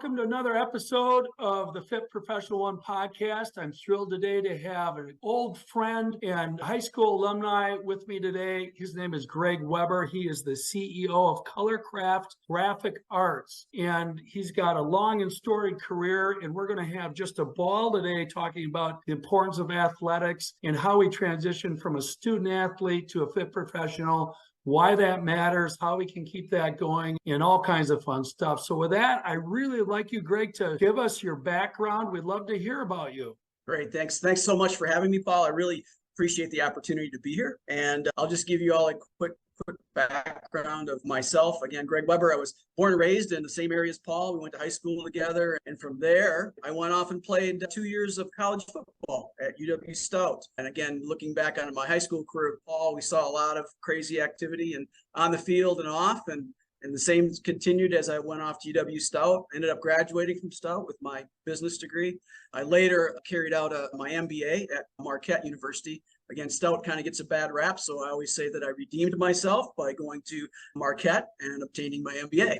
welcome to another episode of the Fit Professional One podcast. I'm thrilled today to have an old friend and high school alumni with me today. His name is Gregg Weber. He is the CEO of Colorcraft Graphic Arts, and he's got a long and storied career, and we're going to have just a ball today talking about the importance of athletics and how we transition from a student athlete to a fit professional, why that matters, how we can keep that going, and all kinds of fun stuff. So with that, I really like you, Gregg, to give us your background. We'd love to hear about you. Great. Thanks so much for having me, Paul. I really appreciate the opportunity to be here. And I'll just give you all a quick background of myself. Again, Gregg Weber. I was born and raised in the same area as Paul. We went to high school together. And from there, I went off and played 2 years of college football at UW-Stoked. And again, looking back on my high school career with Paul, we saw a lot of crazy activity and on the field and off. And the same continued as I went off to UW-Stoked. Ended up graduating from Stoked with my business degree. I later carried out my MBA at Marquette University. Again, Stoked kind of gets a bad rap, so I always say that I redeemed myself by going to Marquette and obtaining my MBA.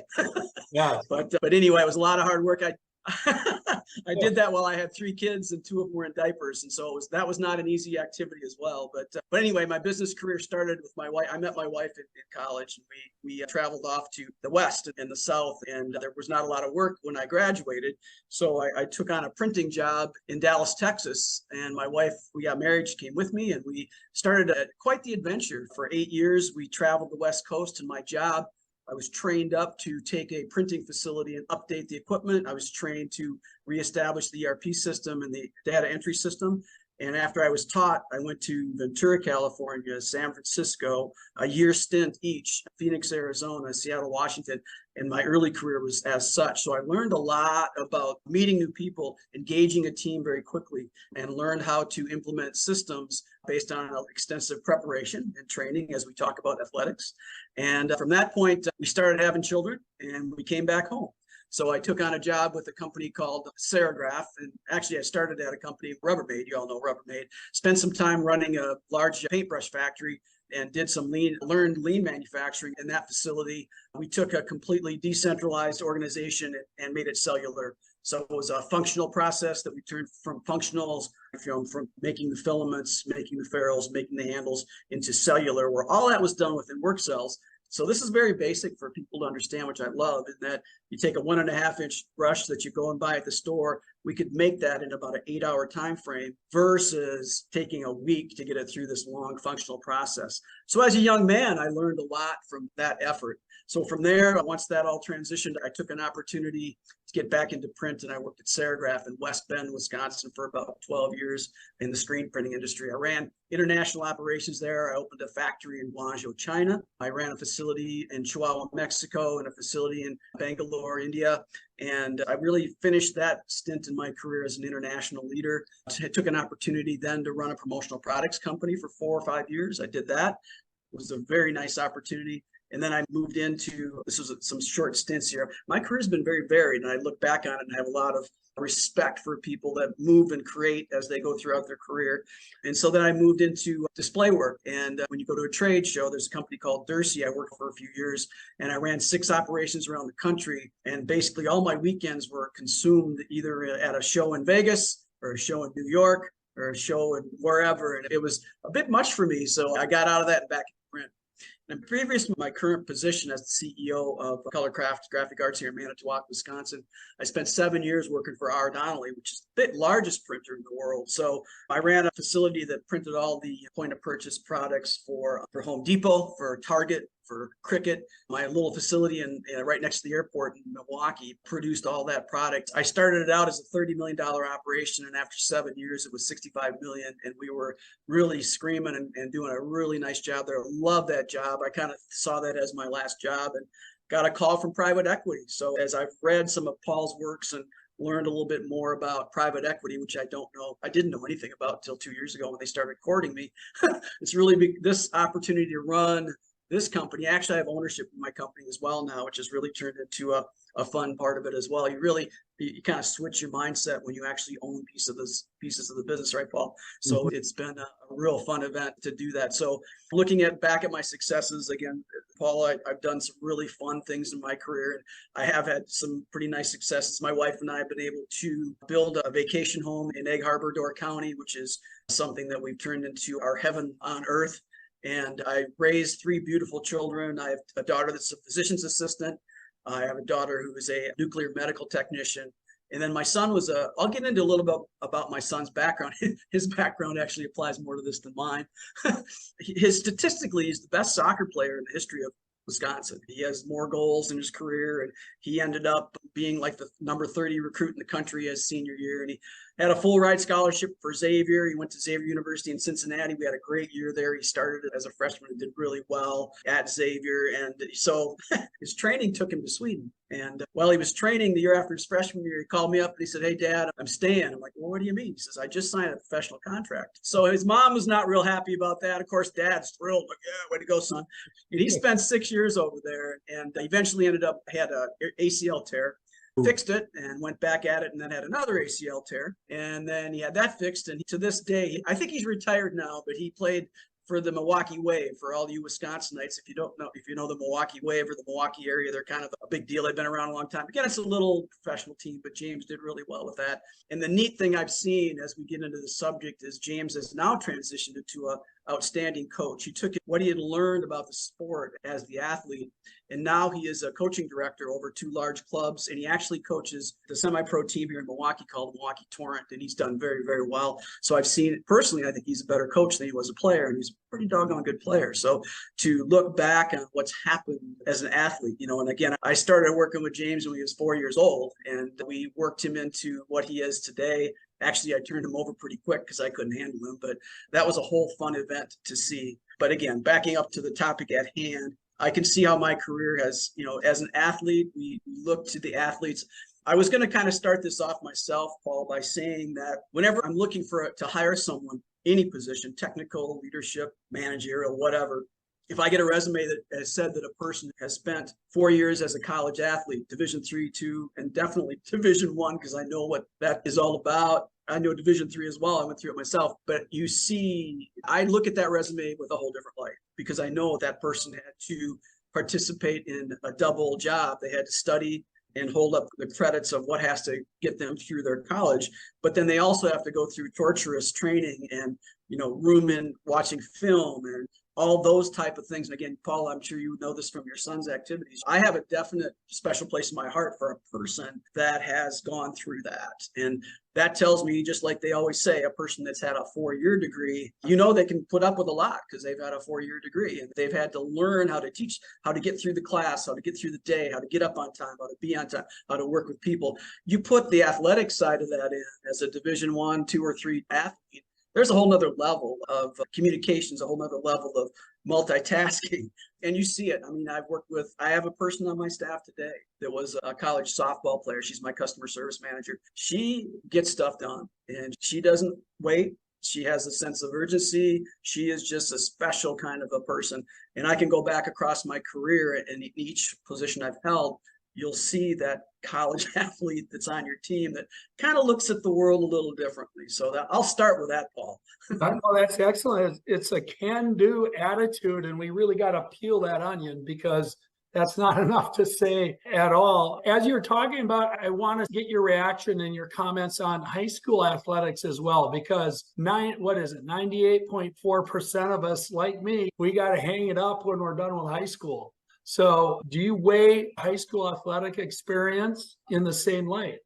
Yeah. But anyway, it was a lot of hard work. I did that while I had 3 kids and 2 of them were in diapers, and so that was not an easy activity as well. But anyway, my business career started with my wife. I met my wife in college, and we traveled off to the West and the South, and there was not a lot of work when I graduated. So I took on a printing job in Dallas, Texas, and my wife, we got married. She came with me, and we started quite the adventure. For 8 years, we traveled the West Coast, and my job, I was trained up to take a printing facility and update the equipment. I was trained to reestablish the ERP system and the data entry system. And after I was taught, I went to Ventura, California, San Francisco, a year stint each, Phoenix, Arizona, Seattle, Washington. And my early career was as such. So I learned a lot about meeting new people, engaging a team very quickly, and learned how to implement systems based on extensive preparation and training as we talk about athletics. And from that point, we started having children and we came back home. So I took on a job with a company called Serigraph. And actually, I started at a company, Rubbermaid. You all know Rubbermaid. Spent some time running a large paintbrush factory and did some learned lean manufacturing in that facility. We took a completely decentralized organization and made it cellular. So it was a functional process that we turned from functionals, from making the filaments, making the ferrules, making the handles, into cellular, where all that was done within work cells. So this is very basic for people to understand, which I love, in that you take a 1.5-inch brush that you go and buy at the store. We could make that in about an 8-hour time frame versus taking a week to get it through this long functional process. So as a young man, I learned a lot from that effort. So from there, once that all transitioned, I took an opportunity to get back into print, and I worked at Serigraph in West Bend, Wisconsin for about 12 years in the screen printing industry. I ran international operations there. I opened a factory in Guangzhou, China. I ran a facility in Chihuahua, Mexico, and a facility in Bangalore, India. And I really finished that stint in my career as an international leader. I took an opportunity then to run a promotional products company for 4 or 5 years. I did that. It was a very nice opportunity. And then I moved into, this was some short stints here. My career's been very varied, and I look back on it and have a lot of respect for people that move and create as they go throughout their career. And so then I moved into display work. And when you go to a trade show, there's a company called 𝗧𝗵𝗀𝗍. I worked for a few years, and I ran 6 operations around the country. And basically all my weekends were consumed either at a show in Vegas or a show in New York or a show in wherever. And it was a bit much for me. So I got out of that and back in print. And previous to my current position as the CEO of Colorcraft Graphic Arts here in Manitowoc, Wisconsin, I spent 7 years working for R. Donnelley, which is the largest printer in the world. So I ran a facility that printed all the point-of-purchase products for Home Depot, for Target, for Cricket. My little facility right next to the airport in Milwaukee produced all that product. I started it out as a $30 million operation, and after 7 years, it was $65 million, and we were really screaming and doing a really nice job there. I love that job. I kind of saw that as my last job and got a call from private equity. So as I've read some of Paul's works and learned a little bit more about private equity, which I didn't know anything about until 2 years ago when they started courting me. It's really this opportunity to run this company. Actually, I have ownership in my company as well now, which has really turned into a fun part of it as well. You kind of switch your mindset when you actually own pieces of the business, right, Paul? So It's been a real fun event to do that. So looking back at my successes, again, Paul, I've done some really fun things in my career. I have had some pretty nice successes. My wife and I have been able to build a vacation home in Egg Harbor, Door County, which is something that we've turned into our heaven on earth. And I raised 3 beautiful children. I have a daughter that's a physician's assistant. I have a daughter who is a nuclear medical technician. And then my son was I'll get into a little bit about my son's background. His background actually applies more to this than mine. Statistically, he's the best soccer player in the history of Wisconsin. He has more goals in his career, and he ended up being like the number 30 recruit in the country his senior year. And he had a full ride scholarship for Xavier. He went to Xavier University in Cincinnati. We had a great year there. He started as a freshman and did really well at Xavier. And so his training took him to Sweden. And while he was training the year after his freshman year, he called me up and he said, "Hey, Dad, I'm staying." I'm like, "Well, what do you mean?" He says, "I just signed a professional contract." So his mom was not real happy about that. Of course, Dad's thrilled. Like, "Yeah, way to go, son." And he spent 6 years over there and eventually ended up, had a ACL tear. Fixed it and went back at it, and then had another ACL tear, and then he had that fixed. And to this day, I think he's retired now, but he played for the Milwaukee Wave. For all you Wisconsinites, if you know the Milwaukee Wave or the Milwaukee area, they're kind of a big deal. They've been around a long time. Again, it's a little professional team, but James did really well with that. And the neat thing I've seen as we get into the subject is James has now transitioned into a outstanding coach. He took what he had learned about the sport as the athlete, and now he is a coaching director over 2 large clubs, and he actually coaches the semi-pro team here in Milwaukee called the Milwaukee Torrent, and he's done very, very well. So I've seen it personally. I think he's a better coach than he was a player, and he's a pretty doggone good player. So to look back on what's happened as an athlete, and again, I started working with James when he was 4 years old, and we worked him into what he is today. Actually, I turned him over pretty quick because I couldn't handle him, but that was a whole fun event to see. But again, backing up to the topic at hand, I can see how my career has, as an athlete, we look to the athletes. I was going to kind of start this off myself, Paul, by saying that whenever I'm looking to hire someone, any position, technical, leadership, managerial, whatever, if I get a resume that has said that a person has spent 4 years as a college athlete, Division III, II, and definitely Division I, because I know what that is all about. I know Division III as well. I went through it myself. But you see, I look at that resume with a whole different light, because I know that person had to participate in a double job. They had to study and hold up the credits of what has to get them through their college. But then they also have to go through torturous training and, room watching film and all those type of things. And again, Paul, I'm sure you know this from your son's activities. I have a definite special place in my heart for a person that has gone through that. And that tells me, just like they always say, a person that's had a 4-year degree, they can put up with a lot because they've had a 4-year degree, and they've had to learn how to teach, how to get through the class, how to get through the day, how to get up on time, how to be on time, how to work with people. You put the athletic side of that in as a Division I, II, or III athlete, there's a whole nother level of communications, a whole nother level of multitasking. And you see it. I mean, I have a person on my staff today that was a college softball player. She's my customer service manager. She gets stuff done and she doesn't wait. She has a sense of urgency. She is just a special kind of a person. And I can go back across my career, and in each position I've held, you'll see that college athlete that's on your team that kind of looks at the world a little differently. So I'll start with that, Paul. Oh, that's excellent. It's a can-do attitude, and we really got to peel that onion, because that's not enough to say at all. As you're talking about, I want to get your reaction and your comments on high school athletics as well, because 98.4% of us, like me, we got to hang it up when we're done with high school. So do you weigh high school athletic experience in the same light?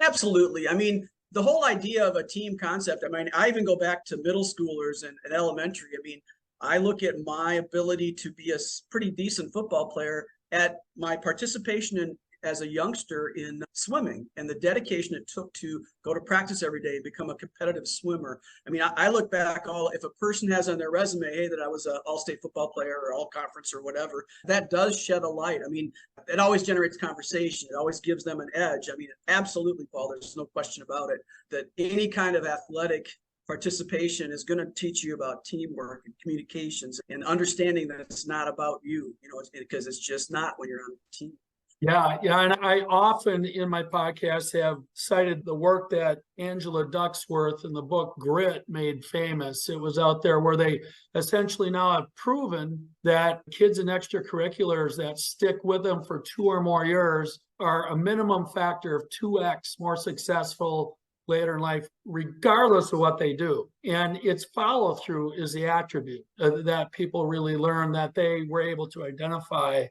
Absolutely. I mean, the whole idea of a team concept, I even go back to middle schoolers and elementary. I mean, I look at my ability to be a pretty decent football player at my participation as a youngster in swimming, and the dedication it took to go to practice every day and become a competitive swimmer. I mean, I look back, if a person has on their resume, hey, that I was an all-state football player or all-conference or whatever, that does shed a light. I mean, it always generates conversation. It always gives them an edge. I mean, absolutely, Paul, there's no question about it, that any kind of athletic participation is going to teach you about teamwork and communications and understanding that it's not about you, because it's just not when you're on a team. Yeah, and I often in my podcast have cited the work that Angela Duckworth in the book Grit made famous. It was out there where they essentially now have proven that kids in extracurriculars that stick with them for 2 or more years are a minimum factor of 2x more successful later in life, regardless of what they do. And its follow through is the attribute that people really learn that they were able to identify.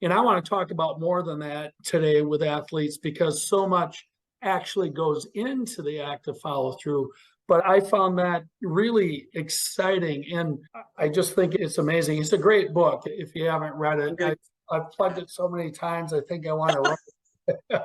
And I want to talk about more than that today with athletes because so much actually goes into the act of follow through. But I found that really exciting. And I just think it's amazing. It's a great book if you haven't read it. Okay. I've plugged it so many times, I think I want to write it.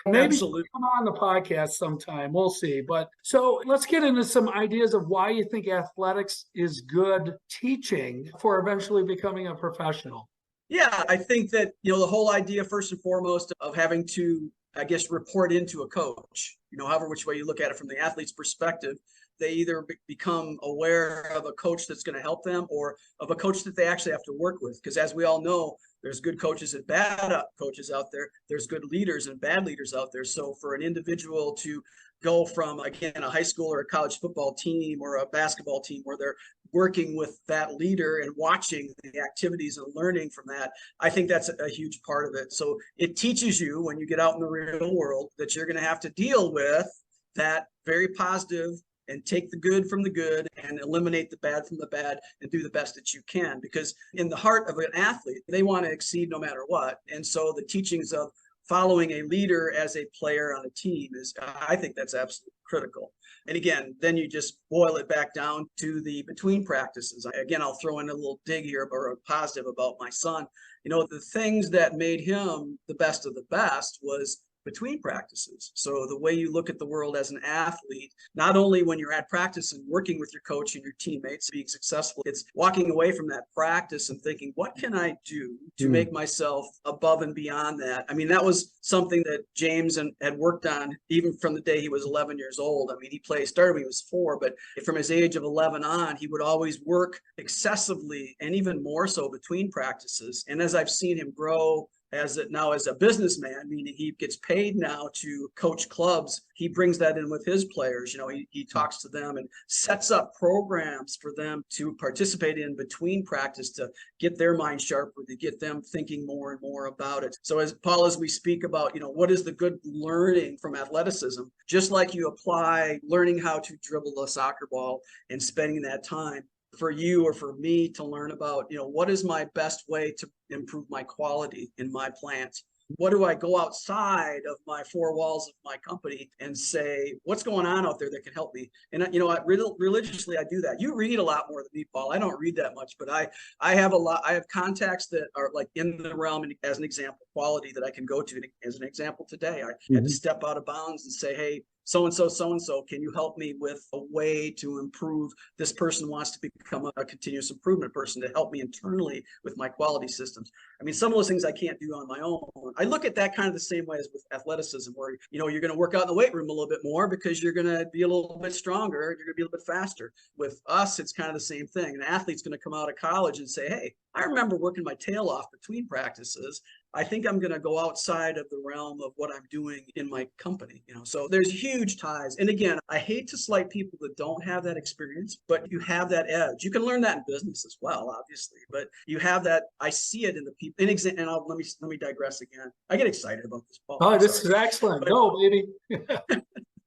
Maybe Absolutely. come on the podcast sometime. We'll see. But so let's get into some ideas of why you think athletics is good teaching for eventually becoming a professional. Yeah, I think that, the whole idea, first and foremost, of having to, I guess, report into a coach, however which way you look at it from the athlete's perspective, they either become aware of a coach that's going to help them or of a coach that they actually have to work with. Because as we all know, there's good coaches and bad coaches out there. There's good leaders and bad leaders out there. So for an individual to go from, again, a high school or a college football team or a basketball team where they're working with that leader and watching the activities and learning from that, I think that's a huge part of it. So it teaches you when you get out in the real world that you're going to have to deal with that very positive and take the good from the good and eliminate the bad from the bad and do the best that you can. Because in the heart of an athlete, they want to exceed no matter what. And so the teachings of following a leader as a player on a team is, I think that's absolutely critical. And again, then you just boil it back down to the between practices. Again, I'll throw in a little dig here or a positive about my son. The things that made him the best of the best was between practices. So the way you look at the world as an athlete, not only when you're at practice and working with your coach and your teammates, being successful, it's walking away from that practice and thinking, what can I do to make myself above and beyond that? I mean, that was something that James had worked on even from the day he was 11 years old. I mean, he started when he was 4, but from his age of 11 on, he would always work excessively and even more so between practices. And as I've seen him grow as a businessman, meaning he gets paid now to coach clubs, he brings that in with his players. He talks to them and sets up programs for them to participate in between practice to get their mind sharper, to get them thinking more and more about it. So as we speak about, what is the good learning from athleticism, just like you apply learning how to dribble a soccer ball and spending that time for you or for me to learn about, what is my best way to improve my quality in my plant? What do I go outside of my 4 walls of my company and say, what's going on out there that can help me? And, religiously, I do that. You read a lot more than me, Paul. I don't read that much, but I have contacts that are like in the realm, and as an example, quality that I can go to. As an example, today, I had to step out of bounds and say, hey, so-and-so, can you help me with a way to improve? This person wants to become a continuous improvement person to help me internally with my quality systems. I mean, some of those things I can't do on my own. I look at that kind of the same way as with athleticism, where, you're going to work out in the weight room a little bit more because you're going to be a little bit stronger. You're going to be a little bit faster. With us, it's kind of the same thing. An athlete's going to come out of college and say, hey, I remember working my tail off between practices. I think I'm going to go outside of the realm of what I'm doing in my company. So there's huge ties. And again, I hate to slight people that don't have that experience, but you have that edge. You can learn that in business as well, obviously, but you have that. I see it in the people. Let me digress again. I get excited about this, Paul. Oh, this is excellent. Go, baby.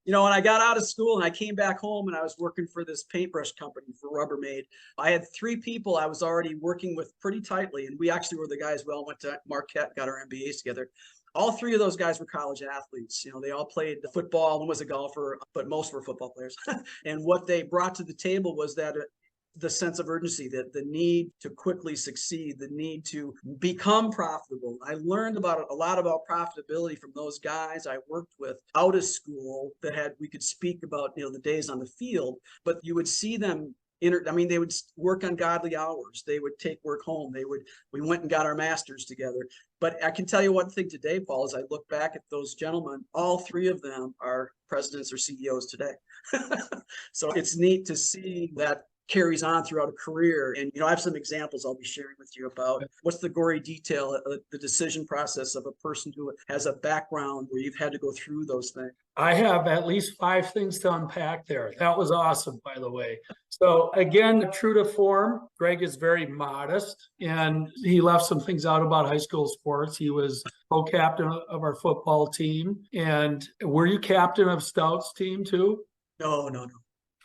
When I got out of school and I came back home and I was working for this paintbrush company for Rubbermaid, I had 3 people I was already working with pretty tightly. And we actually were the guys, we all went to Marquette, got our MBAs together. All 3 of those guys were college athletes. They all played football. One was a golfer, but most were football players. And what they brought to the table was that the sense of urgency, that the need to quickly succeed, the need to become profitable. I learned a lot about profitability from those guys I worked with out of school that we could speak about, the days on the field, but you would see them they would work on godly hours. They would take work home. We went and got our masters together. But I can tell you one thing today, Paul, as I look back at those gentlemen, all 3 of them are presidents or CEOs today. So it's neat to see that carries on throughout a career. And, I have some examples I'll be sharing with you about what's the gory detail, the decision process of a person who has a background where you've had to go through those things. I have at least 5 things to unpack there. That was awesome, by the way. So again, true to form, Gregg is very modest, and he left some things out about high school sports. He was co-captain of our football team. And were you captain of Stout's team too? No.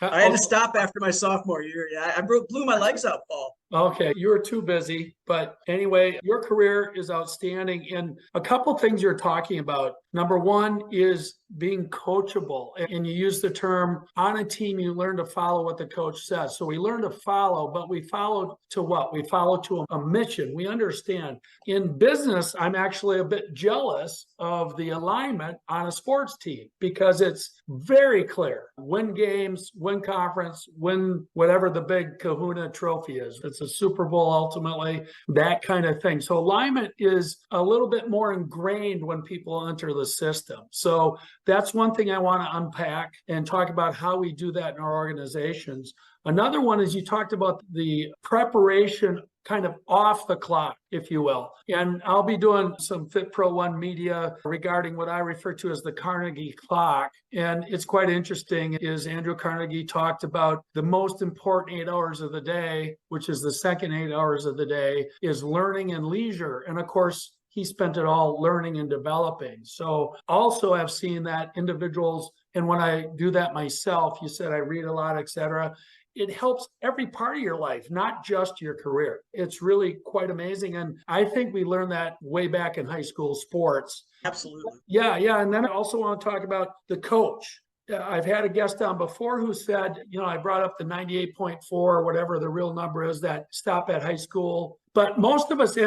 I had to stop after my sophomore year. Yeah, I blew my legs out, Paul. Okay, you were too busy. But anyway, your career is outstanding. And a couple things you're talking about. Number one is being coachable. And you use the term, on a team, you learn to follow what the coach says. So we learn to follow, but we follow to what? We follow to a mission. We understand. In business, I'm actually a bit jealous of the alignment on a sports team because it's very clear. Win games, win conference, win whatever the big kahuna trophy is. It's a Super Bowl ultimately, that kind of thing. So alignment is a little bit more ingrained when people enter the system. So that's one thing I want to unpack and talk about how we do that in our organizations. Another one is you talked about the preparation kind of off the clock, if you will. And I'll be doing some FitPro1 media regarding what I refer to as the Carnegie clock. And it's quite interesting is Andrew Carnegie talked about the most important 8 hours of the day, which is the second 8 hours of the day, is learning and leisure. And of course, he spent it all learning and developing. So also I've seen that individuals, and when I do that myself, you said I read a lot, et cetera, it helps every part of your life, not just your career. It's really quite amazing. And I think we learned that way back in high school sports. Absolutely. Yeah. And then I also want to talk about the coach. I've had a guest on before who said, I brought up the 98.4 or whatever the real number is that stop at high school. But most of us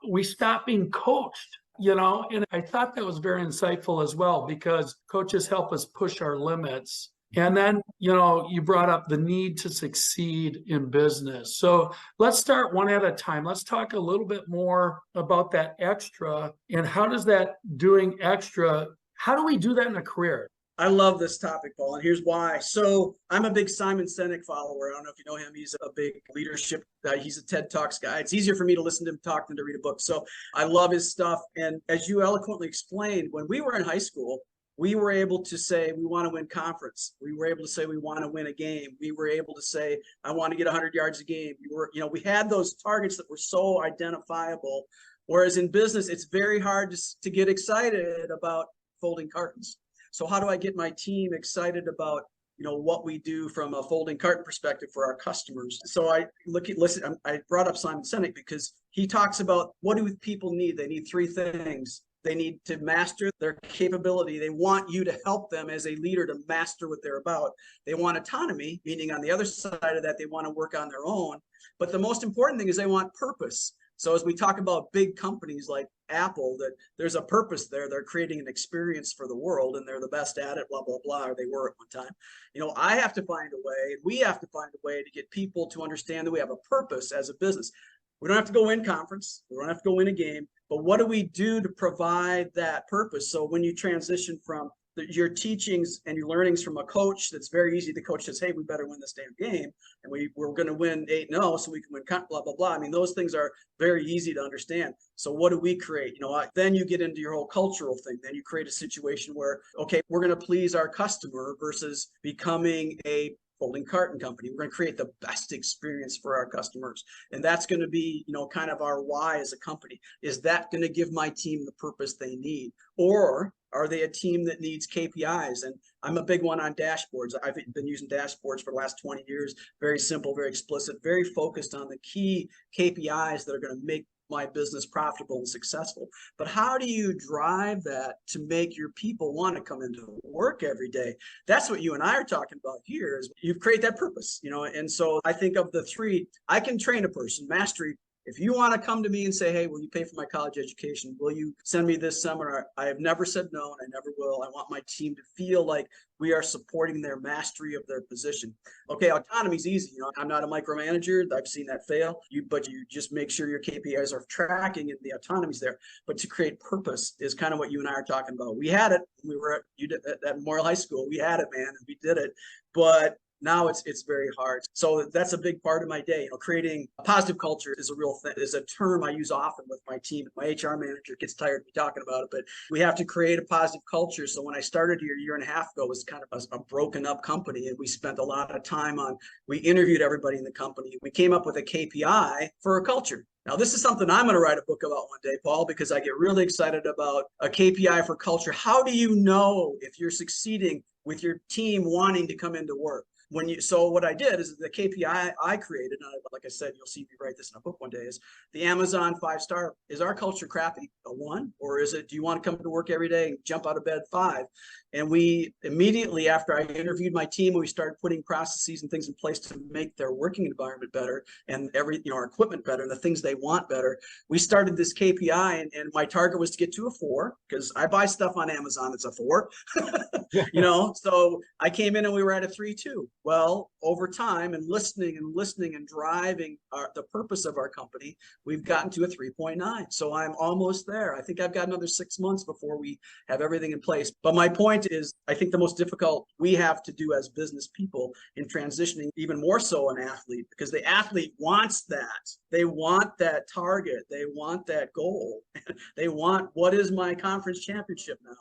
we stop being coached. And I thought that was very insightful as well, because coaches help us push our limits. And then, you brought up the need to succeed in business. So let's start one at a time. Let's talk a little bit more about that extra and how does that doing extra, how do we do that in a career? I love this topic, Paul, and here's why. So I'm a big Simon Sinek follower. I don't know if you know him. He's a big leadership guy. He's a TED Talks guy. It's easier for me to listen to him talk than to read a book. So I love his stuff. And as you eloquently explained, when we were in high school, we were able to say, we want to win conference. We were able to say, we want to win a game. We were able to say, I want to get 100 yards a game. We had those targets that were so identifiable. Whereas in business, it's very hard to get excited about folding cartons. So how do I get my team excited about, what we do from a folding carton perspective for our customers? So I brought up Simon Sinek because he talks about, what do people need? They need 3 things. They need to master their capability. They want you to help them as a leader to master what they're about. They want autonomy, meaning on the other side of that, they want to work on their own. But the most important thing is they want purpose. So as we talk about big companies like Apple, that there's a purpose there. They're creating an experience for the world and they're the best at it, blah, blah, blah, or they were at one time. I have to find a way, and we have to find a way to get people to understand that we have a purpose as a business. We don't have to go win conference. We don't have to go win a game. But what do we do to provide that purpose? So when you transition from your teachings and your learnings from a coach, that's very easy. The coach says, hey, we better win this damn game. And we're going to win 8-0 so we can win, blah, blah, blah. I mean, those things are very easy to understand. So what do we create? Then you get into your whole cultural thing. Then you create a situation where, okay, we're going to please our customer versus becoming a folding carton company. We're going to create the best experience for our customers. And that's going to be, kind of our why as a company. Is that going to give my team the purpose they need? Or are they a team that needs KPIs? And I'm a big one on dashboards. I've been using dashboards for the last 20 years. Very simple, very explicit, very focused on the key KPIs that are going to make my business profitable and successful. But how do you drive that to make your people want to come into work every day? That's what you and I are talking about here, is you create that purpose, and so I think of the 3, I can train a person, mastery. If you want to come to me and say, hey, will you pay for my college education? Will you send me this seminar? I have never said no, and I never will. I want my team to feel like we are supporting their mastery of their position. Okay, autonomy is easy. I'm not a micromanager. I've seen that fail. But you just make sure your KPIs are tracking and the autonomy's there. But to create purpose is kind of what you and I are talking about. We had it. We were at Memorial High School. We had it, man, and we did it. But Now it's very hard. So that's a big part of my day. Creating a positive culture is a real thing, is a term I use often with my team. My HR manager gets tired of me talking about it, but we have to create a positive culture. So when I started here a year and a half ago, it was kind of a broken up company, and we spent a lot of time we interviewed everybody in the company. We came up with a KPI for a culture. Now, this is something I'm going to write a book about one day, Paul, because I get really excited about a KPI for culture. How do you know if you're succeeding with your team wanting to come into work? So what I did is the KPI I created, and like I said, you'll see me write this in a book one day, is the Amazon 5-star. Is our culture crappy, a 1? Or is it, do you want to come to work every day and jump out of bed 5? And we immediately, after I interviewed my team, we started putting processes and things in place to make their working environment better and our equipment better and the things they want better. We started this KPI, and my target was to get to a 4, because I buy stuff on Amazon. It's a 4, so I came in and we were at a 3.2. Well, over time and listening and driving the purpose of our company, we've gotten to a 3.9. So I'm almost there. I think I've got another 6 months before we have everything in place. But my point is, I think the most difficult we have to do as business people in transitioning, even more so an athlete, because the athlete wants that. They want that target. They want that goal. They want, what is my conference championship now?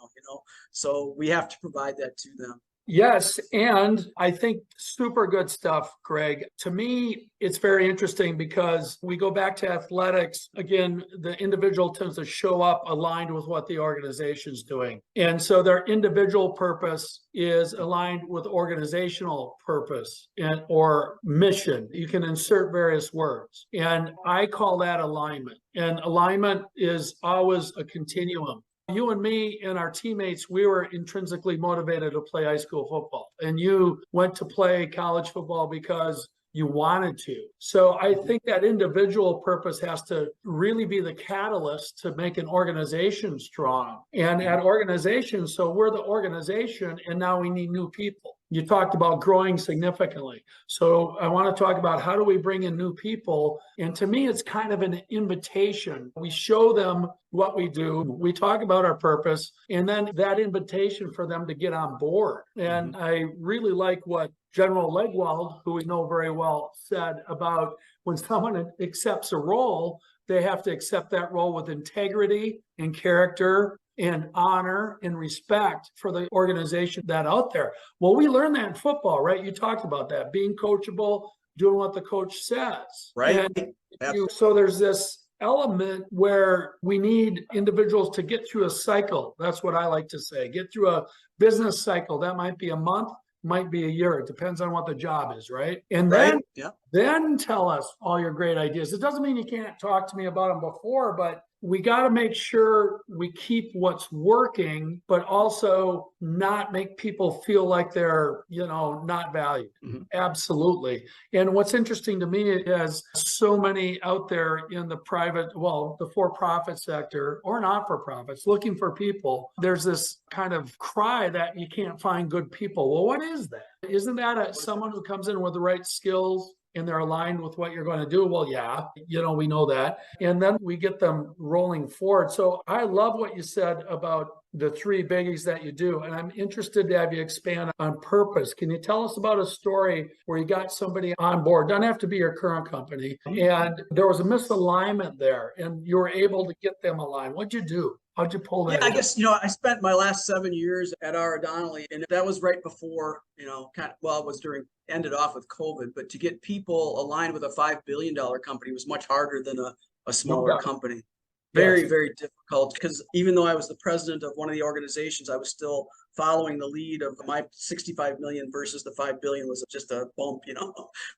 So we have to provide that to them. Yes, and I think super good stuff, Greg. To me, it's very interesting because we go back to athletics. Again, the individual tends to show up aligned with what the organization's doing. And so their individual purpose is aligned with organizational purpose or mission. You can insert various words. And I call that alignment. And alignment is always a continuum. You and me and our teammates, we were intrinsically motivated to play high school football. And you went to play college football because you wanted to. So I think that individual purpose has to really be the catalyst to make an organization strong. And at organizations, so we're the organization, and now we need new people. You talked about growing significantly. So I want to talk about how do we bring in new people? And to me, it's kind of an invitation. We show them what we do. We talk about our purpose, and then that invitation for them to get on board. And I really like what General Legwald, who we know very well, said about when someone accepts a role, they have to accept that role with integrity and character and honor and respect for the organization that's out there. Well, we learned that in football, right? You talked about that, being coachable, doing what the coach says. Right. So there's this element where we need individuals to get through a cycle. That's what I like to say. Get through a business cycle. That might be a month, might be a year. It depends on what the job is, right? And then tell us all your great ideas. It doesn't mean you can't talk to me about them before, but we got to make sure we keep what's working, but also not make people feel like they're, not valued. Absolutely. And what's interesting to me is so many out there in the private, the for-profit sector or not-for-profits looking for people. There's this kind of cry that you can't find good people. Well, what is that? Isn't that someone who comes in with the right skills and they're aligned with what you're going to do? Well, yeah, we know that. And then we get them rolling forward. So I love what you said about the 3 biggies that you do. And I'm interested to have you expand on purpose. Can you tell us about a story where you got somebody on board? Doesn't have to be your current company. And there was a misalignment there and you were able to get them aligned. What'd you do? How'd you pull that? Yeah, I guess, I spent my last 7 years at R. Donnelley, and that was right before, it was ended off with COVID, but to get people aligned with a $5 billion company was much harder than a smaller company. Very, very difficult, because even though I was the president of one of the organizations, I was still following the lead of my 65 million versus the 5 billion was just a bump,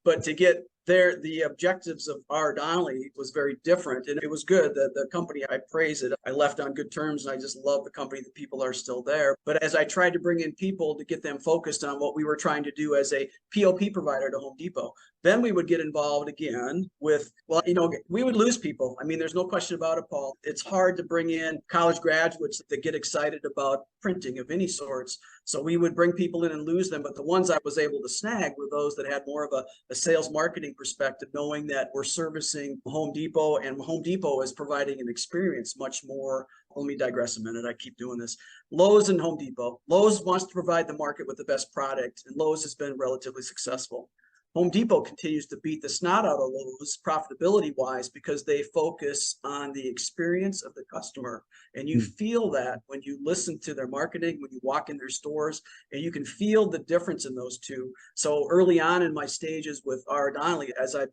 but to get there, the objectives of R. Donnelley was very different, and it was good. The company, I praise it. I left on good terms, and I just love the company. The people are still there. But as I tried to bring in people to get them focused on what we were trying to do as a POP provider to Home Depot, then we would get involved again with, we would lose people. I mean, there's no question about it, Paul. It's hard to bring in college graduates that get excited about printing of any sorts. So we would bring people in and lose them. But the ones I was able to snag were those that had more of a sales marketing marketing perspective, knowing that we're servicing Home Depot, and Home Depot is providing an experience much more. Let me digress a minute. I keep doing this. Lowe's and Home Depot. Lowe's wants to provide the market with the best product, and Lowe's has been relatively successful. Home Depot continues to beat the snot out of Lowe's profitability wise because they focus on the experience of the customer. And you feel that when you listen to their marketing, when you walk in their stores, and you can feel the difference in those two. So early on in my stages with R. Donnelly, as I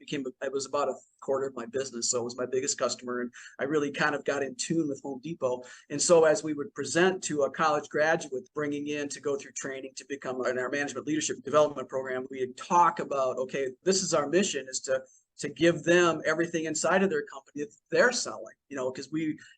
was about a quarter of my business. So it was my biggest customer. And I really kind of got in tune with Home Depot. And so as we would present to a college graduate bringing in to go through training to become in our management leadership development program, we'd talk about, okay, this is our mission, is to give them everything inside of their company that they're selling, because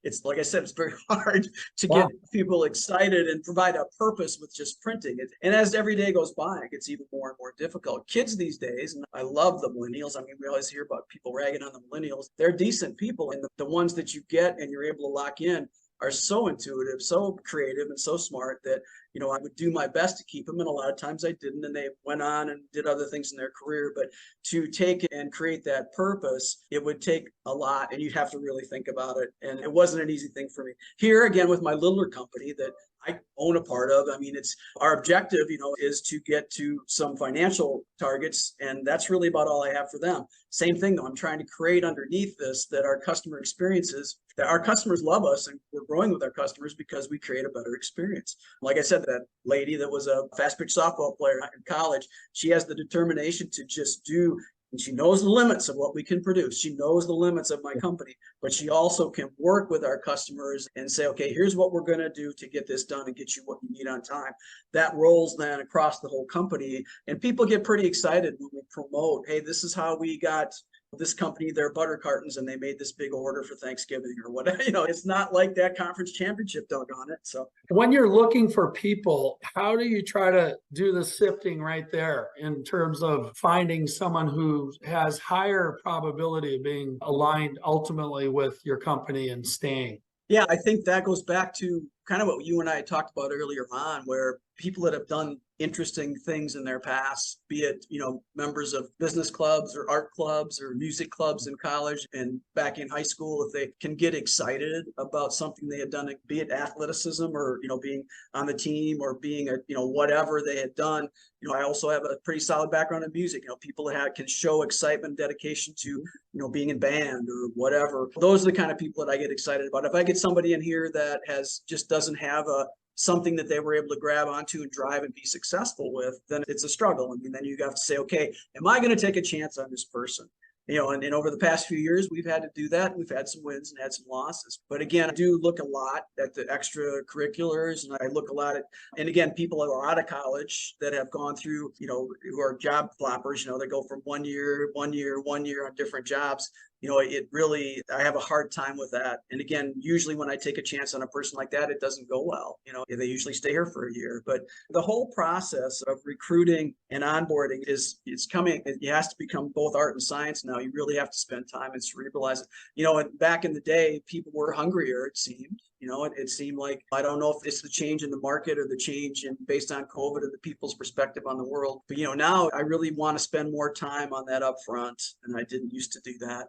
it's like I said, it's very hard to get people excited and provide a purpose with just printing it. And as every day goes by, it gets even more and more difficult. Kids these days, and I love the millennials. I mean, we always hear about people ragging on the millennials. They're decent people. And the ones that you get and you're able to lock in are so intuitive, so creative, and so smart that, I would do my best to keep them. And a lot of times I didn't, and they went on and did other things in their career. But to take it and create that purpose, it would take a lot, and you'd have to really think about it. And it wasn't an easy thing for me. Here again, with my littler company that I own a part of, I mean, it's our objective, is to get to some financial targets. And that's really about all I have for them. Same thing though, I'm trying to create underneath this that our customer experiences, that our customers love us, and we're growing with our customers because we create a better experience. Like I said, that lady that was a fast pitch softball player in college, she has the determination to just do, and she knows the limits of what we can produce. She knows the limits of my company, but she also can work with our customers and say, okay, here's what we're going to do to get this done and get you what you need on time. That rolls then across the whole company, and people get pretty excited when we promote, hey, this is how we got this company their butter cartons and they made this big order for Thanksgiving or whatever. It's not like that conference championship dunk on it. So when you're looking for people, how do you try to do the sifting right there in terms of finding someone who has higher probability of being aligned ultimately with your company and staying? Yeah, I think that goes back to kind of what you and I talked about earlier on, where people that have done interesting things in their past, be it, members of business clubs or art clubs or music clubs in college and back in high school, if they can get excited about something they had done, be it athleticism or, being on the team or being whatever they had done. I also have a pretty solid background in music. People that can show excitement, dedication to, being in band or whatever. Those are the kind of people that I get excited about. If I get somebody in here that just doesn't have something that they were able to grab onto and drive and be successful with, then it's a struggle. I mean, then you have to say, okay, am I going to take a chance on this person? And over the past few years, we've had to do that. We've had some wins and had some losses. But again, I do look a lot at the extracurriculars, and I look a lot at, and again, people who are out of college that have gone through, who are job floppers, they go from 1 year on different jobs. It really, I have a hard time with that. And again, usually when I take a chance on a person like that, it doesn't go well. They usually stay here for a year. But the whole process of recruiting and onboarding it has to become both art and science now. You really have to spend time and cerebralize it. And back in the day, people were hungrier, it seemed. It seemed like, I don't know if it's the change in the market or the change in based on COVID or the people's perspective on the world. But, now I really want to spend more time on that up front, and I didn't used to do that.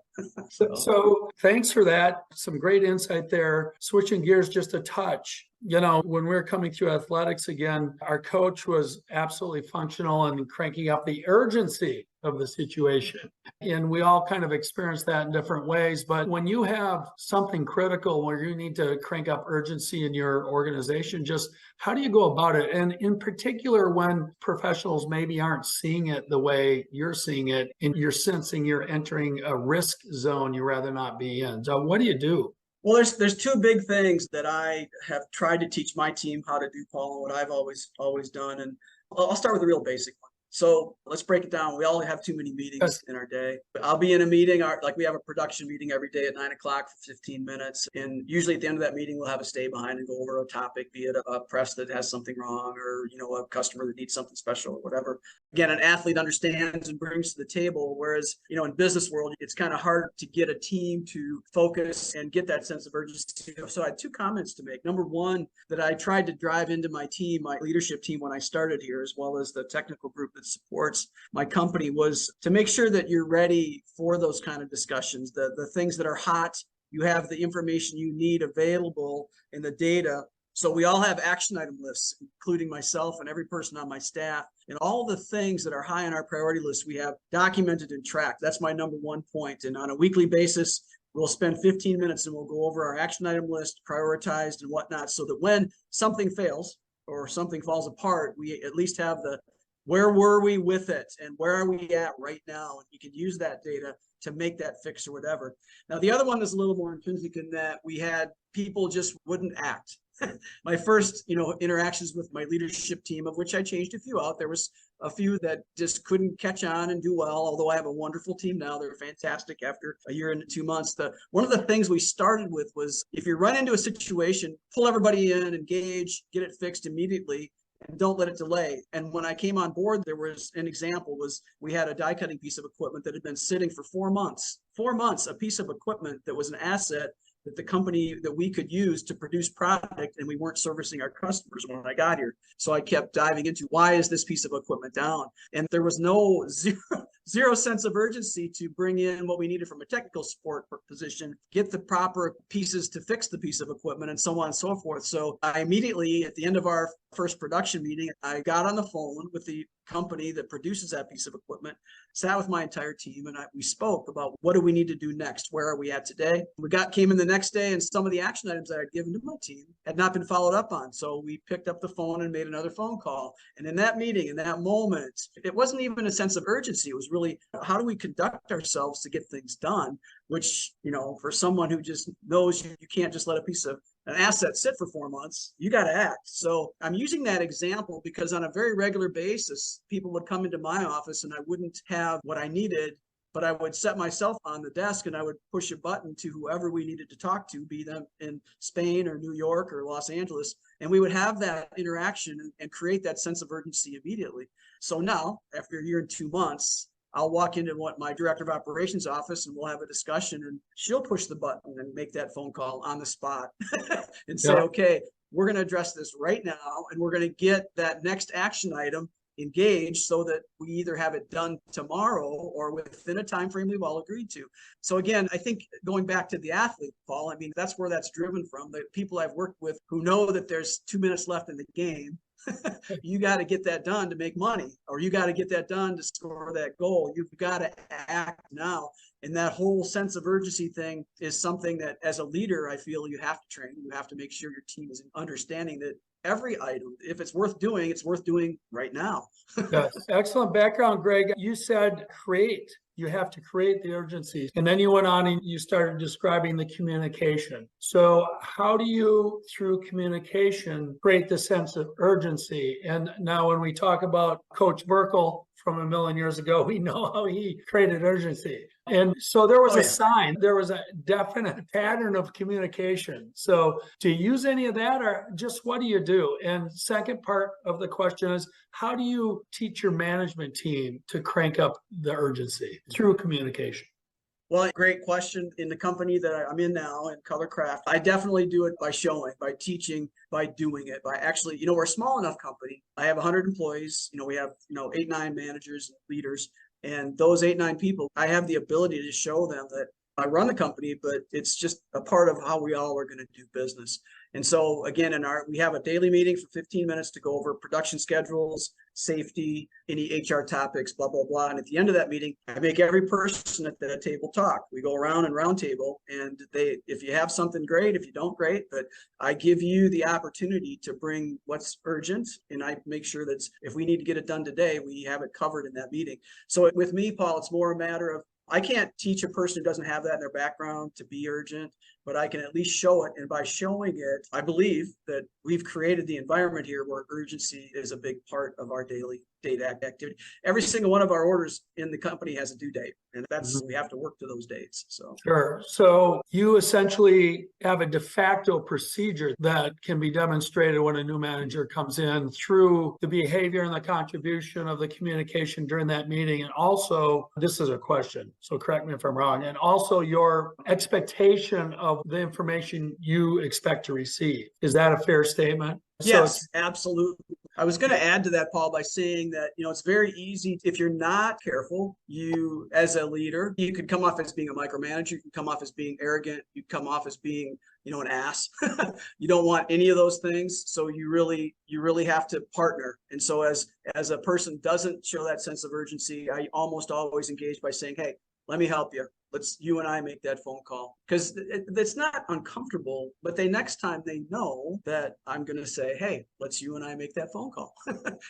So thanks for that. Some great insight there. Switching gears just a touch. When we were coming through athletics again, our coach was absolutely functional and cranking up the urgency of the situation. And we all kind of experience that in different ways. But when you have something critical where you need to crank up urgency in your organization, just how do you go about it? And in particular, when professionals maybe aren't seeing it the way you're seeing it, and you're sensing you're entering a risk zone you'd rather not be in. So what do you do? Well, there's two big things that I have tried to teach my team how to do, Paul, and what I've always done. And I'll start with the real basic one. So let's break it down. We all have too many meetings in our day. I'll be in a meeting, like we have a production meeting every day at 9 o'clock for 15 minutes. And usually at the end of that meeting, we'll have a stay behind and go over a topic, be it a press that has something wrong or, a customer that needs something special or whatever. Again, an athlete understands and brings to the table. Whereas, in business world, it's kind of hard to get a team to focus and get that sense of urgency. So I had two comments to make. Number one, that I tried to drive into my team, my leadership team when I started here, as well as the technical group that supports my company was to make sure that you're ready for those kind of discussions, the things that are hot. You have the information you need available in the data. So we all have action item lists, including myself and every person on my staff. And all the things that are high on our priority list, we have documented and tracked. That's my number one point. And on a weekly basis, we'll spend 15 minutes and we'll go over our action item list, prioritized and whatnot, so that when something fails or something falls apart, we at least have the where were we with it and where are we at right now? And you can use that data to make that fix or whatever. Now, the other one is a little more intrinsic in that we had people just wouldn't act. My first, interactions with my leadership team, of which I changed a few out, there was a few that just couldn't catch on and do well, although I have a wonderful team now. They're fantastic after a year and 2 months. One of the things we started with was, if you run into a situation, pull everybody in, engage, get it fixed immediately, and don't let it delay. And when I came on board, there was an example was we had a die cutting piece of equipment that had been sitting for 4 months. 4 months, a piece of equipment that was an asset that the company that we could use to produce product, and we weren't servicing our customers when I got here. So I kept diving into, why is this piece of equipment down? And there was no zero sense of urgency to bring in what we needed from a technical support position, get the proper pieces to fix the piece of equipment, and so on and so forth. So I immediately, at the end of our first production meeting, I got on the phone with the company that produces that piece of equipment, sat with my entire team, and we spoke about what do we need to do next? Where are we at today? Came in the next day, and some of the action items that I'd given to my team had not been followed up on. So we picked up the phone and made another phone call. And in that meeting, in that moment, it wasn't even a sense of urgency. It was really, how do we conduct ourselves to get things done? Which, for someone who just knows you can't just let an asset sit for 4 months, you got to act. So I'm using that example because on a very regular basis, people would come into my office and I wouldn't have what I needed, but I would set myself on the desk and I would push a button to whoever we needed to talk to, be them in Spain or New York or Los Angeles. And we would have that interaction and create that sense of urgency immediately. So now, after a year and 2 months, I'll walk into my director of operations office and we'll have a discussion, and she'll push the button and make that phone call on the spot and say, okay, we're going to address this right now. And we're going to get that next action item engaged so that we either have it done tomorrow or within a time frame we've all agreed to. So again, I think going back to the athlete, Paul, that's where that's driven from. The people I've worked with who know that there's 2 minutes left in the game. You got to get that done to make money, or you got to get that done to score that goal. You've got to act now. And that whole sense of urgency thing is something that as a leader, I feel you have to train. You have to make sure your team is understanding that every item, if it's worth doing right now. Yes. Excellent background, Greg. You said create. You have to create the urgency. And then you went on and you started describing the communication. So how do you, through communication, create the sense of urgency? And now when we talk about Coach Burkle from a million years ago, we know how he created urgency. And so there was a sign, there was a definite pattern of communication. So do you use any of that, or just what do you do? And second part of the question is, how do you teach your management team to crank up the urgency through communication? Well, great question. In the company that I'm in now, in Colorcraft, I definitely do it by showing, by teaching, by doing it, by actually, we're a small enough company. I have 100 employees. We have, 8, 9 managers and leaders. And those 8, 9 people, I have the ability to show them that I run the company, but it's just a part of how we all are going to do business. And so again, we have a daily meeting for 15 minutes to go over production schedules, safety, any HR topics, blah, blah, blah. And at the end of that meeting, I make every person at the table talk. We go around and round table, and if you have something, great. If you don't, great. But I give you the opportunity to bring what's urgent, and I make sure that if we need to get it done today, we have it covered in that meeting. So with me, Paul, it's more a matter of, I can't teach a person who doesn't have that in their background to be urgent, but I can at least show it. And by showing it, I believe that we've created the environment here where urgency is a big part of our daily data activity. Every single one of our orders in the company has a due date, and we have to work to those dates. So sure. So you essentially have a de facto procedure that can be demonstrated when a new manager comes in through the behavior and the contribution of the communication during that meeting. And also, this is a question, so correct me if I'm wrong, and also your expectation of the information you expect to receive. Is that a fair statement? Yes, absolutely. I was going to add to that, Paul, by saying that, it's very easy if you're not careful, you as a leader, you could come off as being a micromanager, you can come off as being arrogant, you come off as being, an ass. You don't want any of those things. So you really have to partner. And so as a person doesn't show that sense of urgency, I almost always engage by saying, hey, let me help you. You and I make that phone call, because it's not uncomfortable, but next time they know that I'm going to say, hey, let's you and I make that phone call.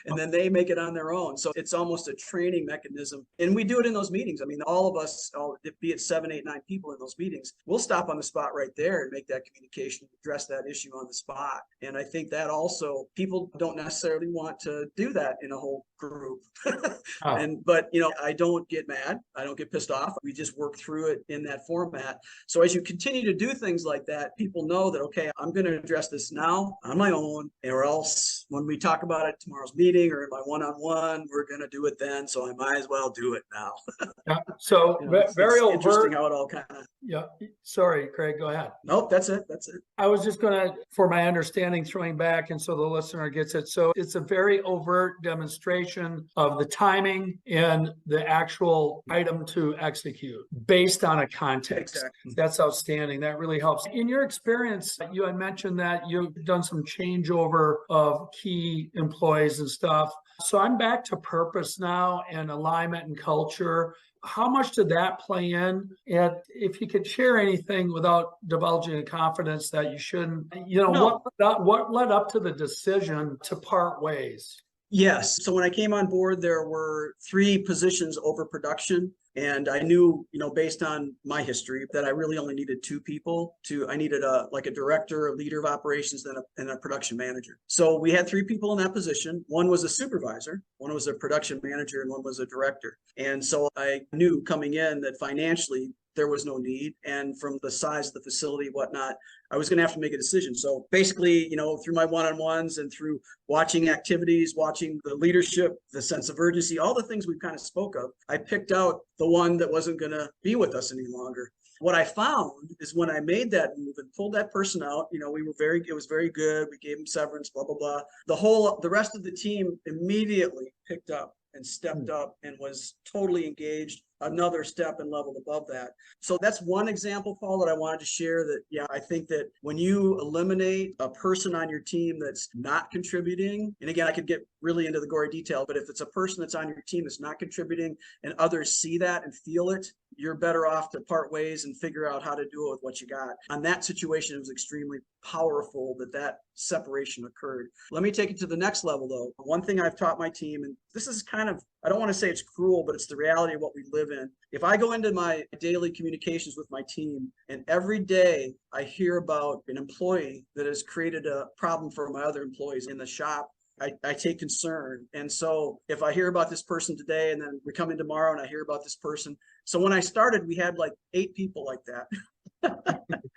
And then they make it on their own. So it's almost a training mechanism. And we do it in those meetings. I mean, all of us, be it 7, 8, 9 people in those meetings, we'll stop on the spot right there and make that communication, address that issue on the spot. And I think that also people don't necessarily want to do that in a whole group. But I don't get mad. I don't get pissed off. We just work through it in that format. So as you continue to do things like that, people know that, okay, I'm going to address this now on my own, or else when we talk about it tomorrow's meeting or in my one-on-one, we're going to do it then. So I might as well do it now. Yeah. So very overt. Interesting how it all kind of. Yeah. Sorry, Craig, go ahead. Nope, that's it. I was just going to, for my understanding, throwing back, and so the listener gets it. So it's a very overt demonstration of the timing and the actual item to execute based on a context. Exactly. That's outstanding. That really helps. In your experience, you had mentioned that you've done some changeover of key employees and stuff. So I'm back to purpose now and alignment and culture. How much did that play in? And if you could share anything without divulging in confidence that you shouldn't, No. what led up to the decision to part ways? Yes. So when I came on board, there were 3 positions over production. And I knew, based on my history, that I really only needed 2 people. I needed a director, a leader of operations, and a production manager. So we had 3 people in that position. One was a supervisor, one was a production manager, and one was a director. And so I knew coming in that financially there was no need. And from the size of the facility, whatnot, I was going to have to make a decision. So basically, through my one-on-ones and through watching activities, watching the leadership, the sense of urgency, all the things we've kind of spoke of, I picked out the one that wasn't going to be with us any longer. What I found is when I made that move and pulled that person out, it was very good. We gave him severance, blah, blah, blah. The rest of the team immediately picked up and stepped up and was totally engaged, another step and level above that. So that's one example, Paul, that I wanted to share that, I think that when you eliminate a person on your team that's not contributing, and again, I could get really into the gory detail, but if it's a person that's on your team that's not contributing and others see that and feel it, you're better off to part ways and figure out how to do it with what you got. On that situation, it was extremely powerful that separation occurred. Let me take it to the next level, though. One thing I've taught my team, and this is kind of, I don't want to say it's cruel, but it's the reality of what we live in. If I go into my daily communications with my team and every day I hear about an employee that has created a problem for my other employees in the shop, I take concern. And so if I hear about this person today and then we come in tomorrow and I hear about this person. So when I started, we had like 8 people like that.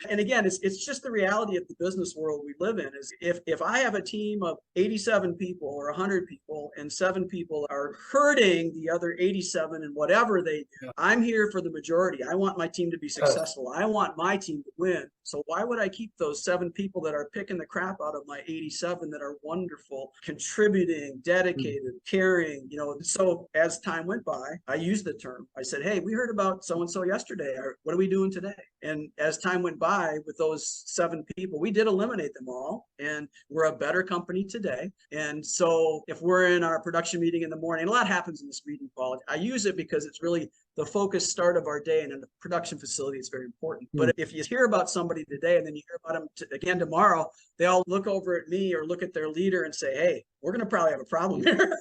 And again, it's just the reality of the business world we live in. Is if I have a team of 87 people or 100 people and 7 people are hurting the other 87 and whatever they do, I'm here for the majority. I want my team to be successful. I want my team to win. So why would I keep those 7 people that are picking the crap out of my 87 that are wonderful, contributing, dedicated, caring? So as time went by, I used the term. I said, hey, we heard about so-and-so yesterday. What are we doing today? And as time went by with those 7 people, we did eliminate them all, and we're a better company today. And so if we're in our production meeting in the morning, a lot happens in this meeting, Paul. I use it because it's really the focused start of our day, and in the production facility, it's very important. But if you hear about somebody today and then you hear about them again tomorrow, they all look over at me or look at their leader and say, hey, we're going to probably have a problem here.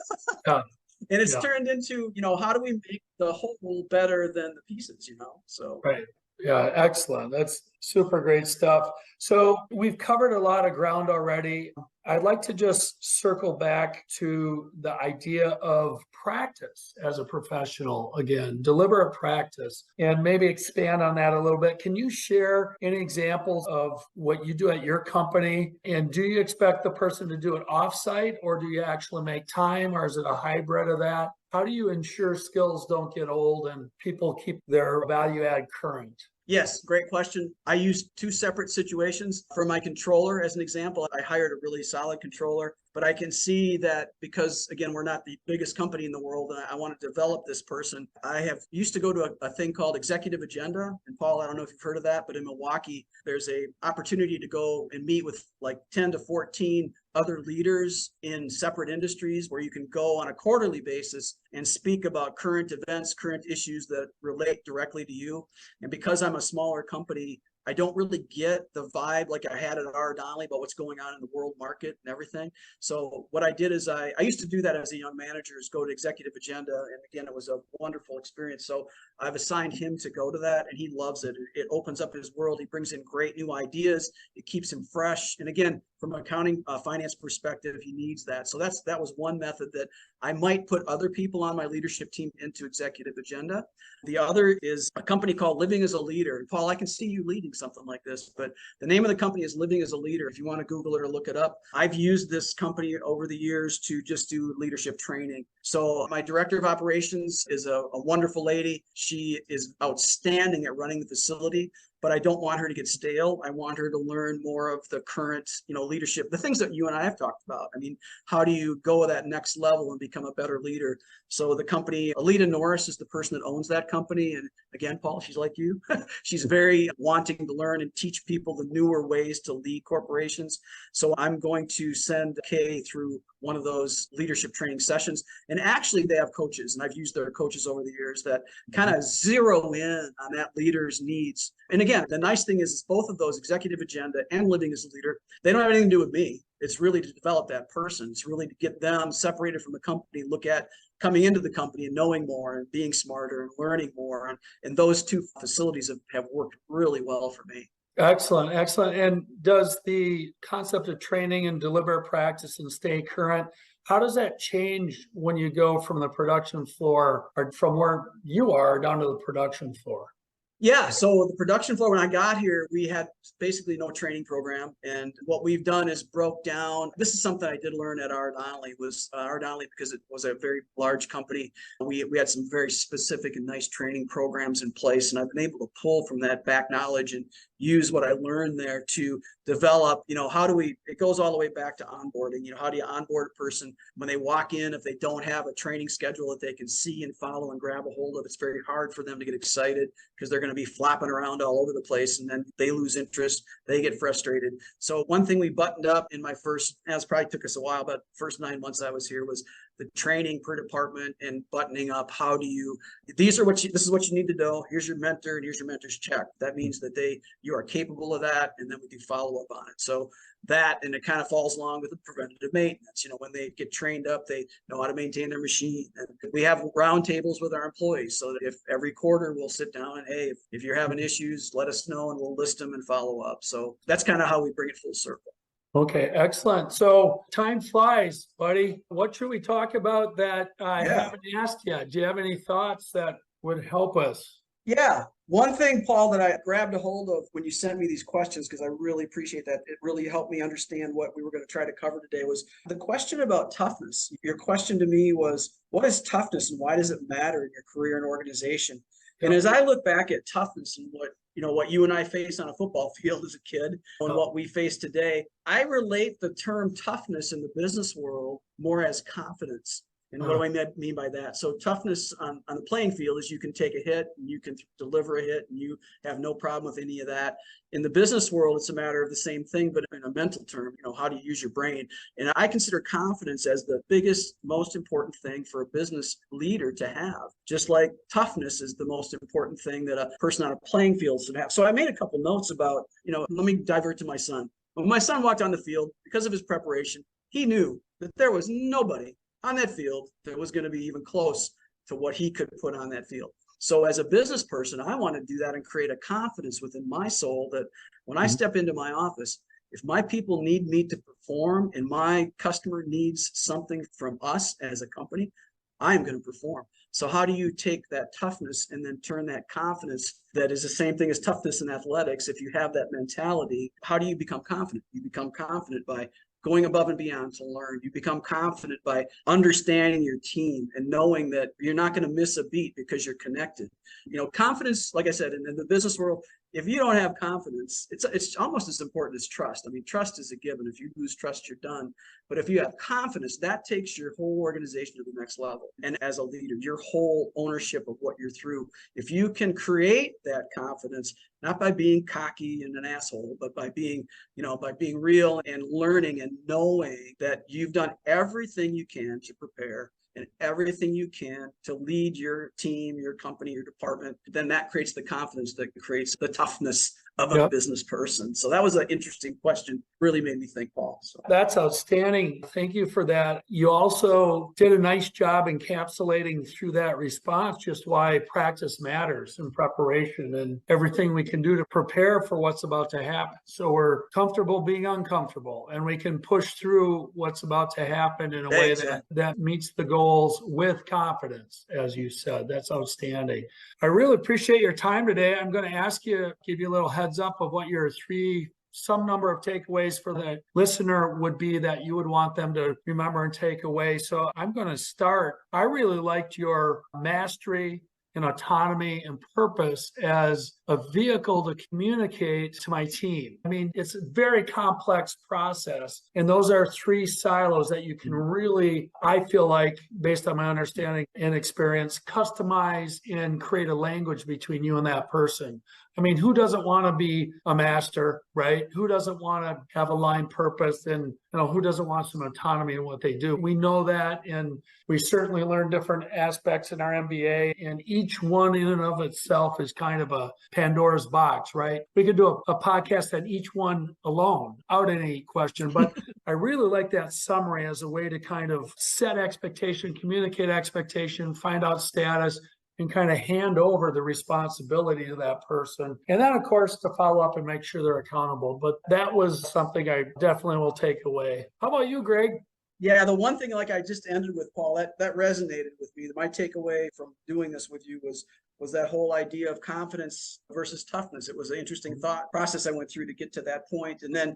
And it's turned into, how do we make the whole better than the pieces, So right. Yeah, excellent. That's super great stuff. So we've covered a lot of ground already. I'd like to just circle back to the idea of practice as a professional again, deliberate practice, and maybe expand on that a little bit. Can you share any examples of what you do at your company? And do you expect the person to do it offsite, or do you actually make time, or is it a hybrid of that? How do you ensure skills don't get old and people keep their value add current? Yes, great question. I used 2 separate situations. For my controller, as an example, I hired a really solid controller. but I can see that because, again, we're not the biggest company in the world, and I want to develop this person. I have used to go to a thing called Executive Agenda. And Paul, I don't know if you've heard of that, but in Milwaukee, there's a opportunity to go and meet with like 10 to 14 other leaders in separate industries, where you can go on a quarterly basis and speak about current events, current issues that relate directly to you. And because I'm a smaller company, I don't really get the vibe like I had at R. Donnelley about what's going on in the world market and everything. So what I did is I used to do that as a young manager, is go to Executive Agenda. And again, it was a wonderful experience. So I've assigned him to go to that, and he loves it. It opens up his world. He brings in great new ideas. It keeps him fresh. And again, from an accounting finance perspective, he needs that. So that was one method that I might put other people on my leadership team into Executive Agenda. The other is a company called Living as a Leader. And Paul, I can see you leading something like this, but the name of the company is Living as a Leader. If you want to Google it or look it up, I've used this company over the years to just do leadership training. So my director of operations is a wonderful lady. She is outstanding at running the facility, but I don't want her to get stale. I want her to learn more of the current, leadership, the things that you and I have talked about. I mean, how do you go to that next level and become a better leader? So the company, Alita Norris is the person that owns that company. And again, Paul, she's like you. She's very wanting to learn and teach people the newer ways to lead corporations. So I'm going to send Kay through one of those leadership training sessions. And actually they have coaches, and I've used their coaches over the years that kind of zero in on that leader's needs. And again, the nice thing is both of those, Executive Agenda and Living as a Leader, they don't have anything to do with me. It's really to develop that person. It's really to get them separated from the company, look at coming into the company and knowing more and being smarter and learning more. And those two facilities have worked really well for me. Excellent, excellent. And does the concept of training and deliberate practice and stay current, how does that change when you go from the production floor, or from where you are down to the production floor? Yeah, so the production floor, when I got here, we had basically no training program. And what we've done is broke down. This is something I did learn at R. Donnelley, because it was a very large company. We had some very specific and nice training programs in place. And I've been able to pull from that back knowledge and use what I learned there to develop, it goes all the way back to onboarding. How do you onboard a person when they walk in? If they don't have a training schedule that they can see and follow and grab a hold of, it's very hard for them to get excited, because they're going to be flopping around all over the place, and then they lose interest, they get frustrated. So one thing we buttoned up in my first, as probably took us a while, but first 9 months I was here, was the training per department and buttoning up. This is what you need to do. Here's your mentor, and here's your mentor's check. That means that you are capable of that, and then we can follow up on it. So that, and it kind of falls along with the preventative maintenance. When they get trained up, they know how to maintain their machine. And we have roundtables with our employees, so that if every quarter we'll sit down and, hey, if you're having issues, let us know, and we'll list them and follow up. So that's kind of how we bring it full circle. Okay, excellent. So time flies, buddy. What should we talk about that I haven't asked yet? Do you have any thoughts that would help us? Yeah. One thing, Paul, that I grabbed a hold of when you sent me these questions, because I really appreciate that. It really helped me understand what we were going to try to cover today, was the question about toughness. Your question to me was, what is toughness and why does it matter in your career and organization? And as I look back at toughness and what you and I face on a football field as a kid and what we face today, I relate the term toughness in the business world more as confidence. And what do I mean by that? So toughness on the playing field is you can take a hit and you can deliver a hit and you have no problem with any of that. In the business world, it's a matter of the same thing, but in a mental term, how do you use your brain? And I consider confidence as the biggest, most important thing for a business leader to have, just like toughness is the most important thing that a person on a playing field should have. So I made a couple notes about, let me divert to my son. When my son walked on the field, because of his preparation, he knew that there was nobody on that field that was going to be even close to what he could put on that field. So as a business person, I want to do that and create a confidence within my soul that when I step into my office, if my people need me to perform and my customer needs something from us as a company, I'm going to perform. So how do you take that toughness and then turn that confidence, that is the same thing as toughness in athletics? If you have that mentality, how do you become confident? You become confident by going above and beyond to learn. You become confident by understanding your team and knowing that you're not going to miss a beat because you're connected. Confidence, like I said, in the business world, if you don't have confidence, it's almost as important as trust. I mean, trust is a given. If you lose trust, you're done. But if you have confidence, that takes your whole organization to the next level. And as a leader, your whole ownership of what you're through. If you can create that confidence, not by being cocky and an asshole, but by being, by being real and learning and knowing that you've done everything you can to prepare and everything you can to lead your team, your company, your department, then that creates the confidence that creates the toughness of a business person. So that was an interesting question. Really made me think, Paul. So. That's outstanding. Thank you for that. You also did a nice job encapsulating through that response just why practice matters in preparation and everything we can do to prepare for what's about to happen. So we're comfortable being uncomfortable, and we can push through what's about to happen in a way that meets the goals with confidence, as you said. That's outstanding. I really appreciate your time today. I'm going to ask you, give you a little heads up of what your some number of takeaways for the listener would be that you would want them to remember and take away. So I'm going to start. I really liked your mastery and autonomy and purpose as a vehicle to communicate to my team. I mean, it's a very complex process. And those are 3 silos that you can really, I feel like, based on my understanding and experience, customize and create a language between you and that person. I mean, who doesn't want to be a master, right? Who doesn't want to have aligned purpose, and who doesn't want some autonomy in what they do? We know that, and we certainly learn different aspects in our MBA, and each one in and of itself is kind of a Pandora's box, right? We could do a podcast on each one alone, without any question, but I really like that summary as a way to kind of set expectation, communicate expectation, find out status, and kind of hand over the responsibility to that person. And then, of course, to follow up and make sure they're accountable. But that was something I definitely will take away. How about you, Greg? Yeah, the one thing, like I just ended with, Paul, that resonated with me. My takeaway from doing this with you was that whole idea of confidence versus toughness. It was an interesting thought process I went through to get to that point. And then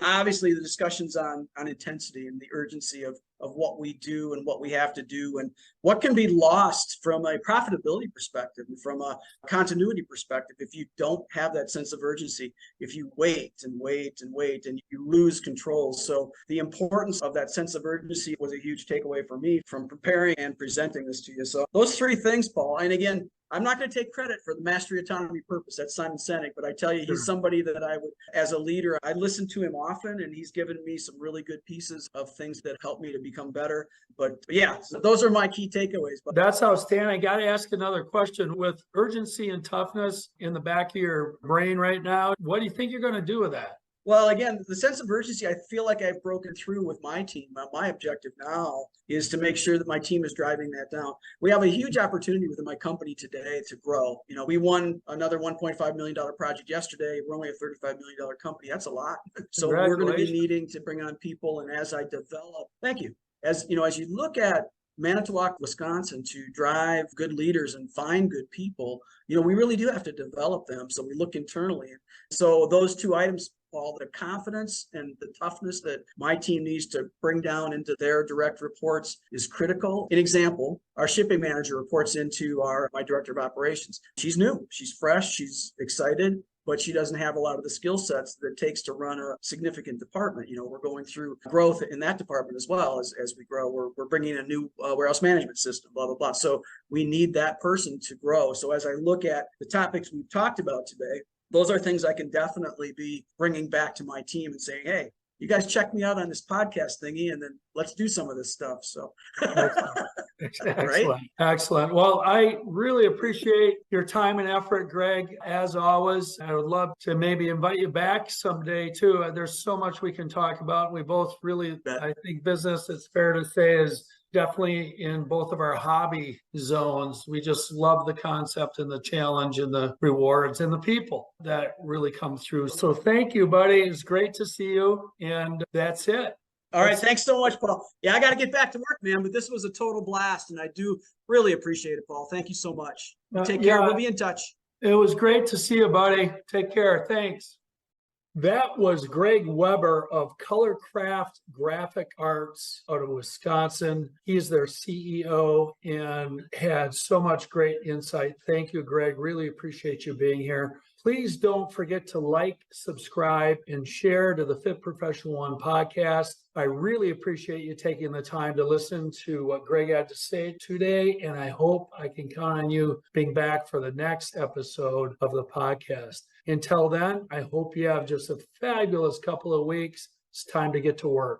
obviously the discussions on intensity and the urgency of what we do and what we have to do and what can be lost from a profitability perspective and from a continuity perspective if you don't have that sense of urgency, if you wait and wait and wait and you lose control. So the importance of that sense of urgency was a huge takeaway for me from preparing and presenting this to you. So those 3 things, Paul. And again, I'm not going to take credit for the mastery, autonomy, purpose. That's Simon Sinek, but I tell you, he's somebody that I would, as a leader, I listen to him often, and he's given me some really good pieces of things that help me to become better. But yeah, so those are my key takeaways. But that's outstanding. I got to ask another question. With urgency and toughness in the back of your brain right now, what do you think you're going to do with that? Well, again, the sense of urgency, I feel like I've broken through with my team. My objective now is to make sure that my team is driving that down. We have a huge opportunity within my company today to grow. We won another $1.5 million project yesterday. We're only a $35 million company. That's a lot. So we're going to be needing to bring on people. And as I develop, thank you. As you look at Manitowoc, Wisconsin, to drive good leaders and find good people, we really do have to develop them. So we look internally. So those 2 items, Paul, the confidence and the toughness that my team needs to bring down into their direct reports is critical. An example, our shipping manager reports into my director of operations. She's new, she's fresh, she's excited, but she doesn't have a lot of the skill sets that it takes to run a significant department. We're going through growth in that department as well as we grow. We're bringing a new warehouse management system, blah, blah, blah. So we need that person to grow. So as I look at the topics we've talked about today, those are things I can definitely be bringing back to my team and saying, hey, you guys check me out on this podcast thingy, and then let's do some of this stuff. So, Excellent. Excellent. Well, I really appreciate your time and effort, Greg. As always, I would love to maybe invite you back someday too. There's so much we can talk about. We both really, I think business, it's fair to say, is definitely in both of our hobby zones. We just love the concept and the challenge and the rewards and the people that really come through. So thank you, buddy. It's great to see you. And that's it. All right. Thanks so much, Paul. Yeah, I got to get back to work, man, but this was a total blast. And I do really appreciate it, Paul. Thank you so much. Take care. We'll be in touch. It was great to see you, buddy. Take care. Thanks. That was Gregg Weber of Colorcraft Graphic Arts out of Wisconsin. He's their CEO and had so much great insight. Thank you, Greg. Really appreciate you being here. Please don't forget to like, subscribe, and share to the Fit Professional One podcast. I really appreciate you taking the time to listen to what Gregg had to say today, and I hope I can count on you being back for the next episode of the podcast. Until then, I hope you have just a fabulous couple of weeks. It's time to get to work.